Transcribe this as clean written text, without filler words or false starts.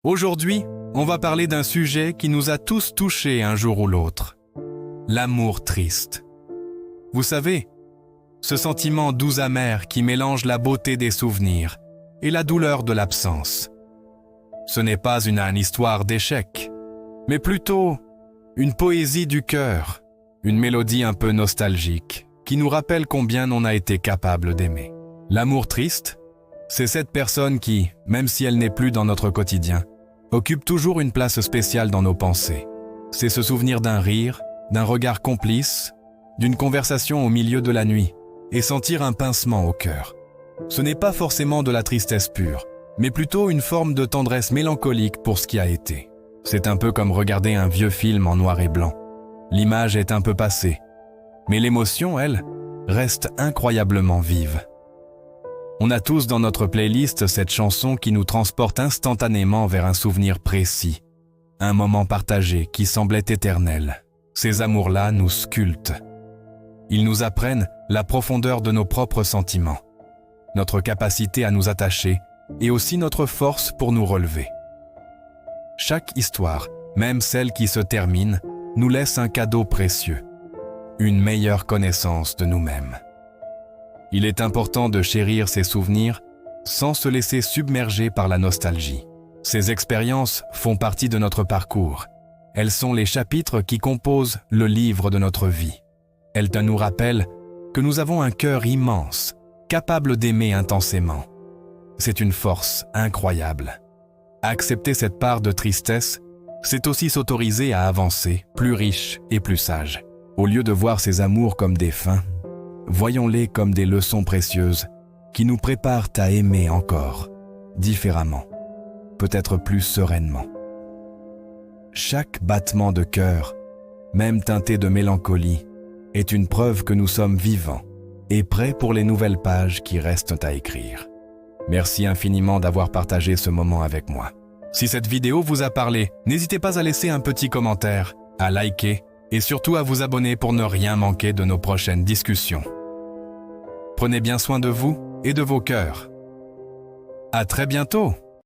Aujourd'hui, on va parler d'un sujet qui nous a tous touchés un jour ou l'autre. L'amour triste. Vous savez, ce sentiment doux amer qui mélange la beauté des souvenirs et la douleur de l'absence. Ce n'est pas une histoire d'échec, mais plutôt une poésie du cœur, une mélodie un peu nostalgique qui nous rappelle combien on a été capable d'aimer. L'amour triste, c'est cette personne qui, même si elle n'est plus dans notre quotidien, occupe toujours une place spéciale dans nos pensées. C'est se souvenir d'un rire, d'un regard complice, d'une conversation au milieu de la nuit, et sentir un pincement au cœur. Ce n'est pas forcément de la tristesse pure, mais plutôt une forme de tendresse mélancolique pour ce qui a été. C'est un peu comme regarder un vieux film en noir et blanc. L'image est un peu passée, mais l'émotion, elle, reste incroyablement vive. On a tous dans notre playlist cette chanson qui nous transporte instantanément vers un souvenir précis, un moment partagé qui semblait éternel. Ces amours-là nous sculptent. Ils nous apprennent la profondeur de nos propres sentiments, notre capacité à nous attacher et aussi notre force pour nous relever. Chaque histoire, même celle qui se termine, nous laisse un cadeau précieux, une meilleure connaissance de nous-mêmes. Il est important de chérir ces souvenirs sans se laisser submerger par la nostalgie. Ces expériences font partie de notre parcours. Elles sont les chapitres qui composent le livre de notre vie. Elles nous rappellent que nous avons un cœur immense, capable d'aimer intensément. C'est une force incroyable. Accepter cette part de tristesse, c'est aussi s'autoriser à avancer, plus riche et plus sage. Au lieu de voir ces amours comme des fins, voyons-les comme des leçons précieuses qui nous préparent à aimer encore, différemment, peut-être plus sereinement. Chaque battement de cœur, même teinté de mélancolie, est une preuve que nous sommes vivants et prêts pour les nouvelles pages qui restent à écrire. Merci infiniment d'avoir partagé ce moment avec moi. Si cette vidéo vous a parlé, n'hésitez pas à laisser un petit commentaire, à liker et surtout à vous abonner pour ne rien manquer de nos prochaines discussions. Prenez bien soin de vous et de vos cœurs. À très bientôt!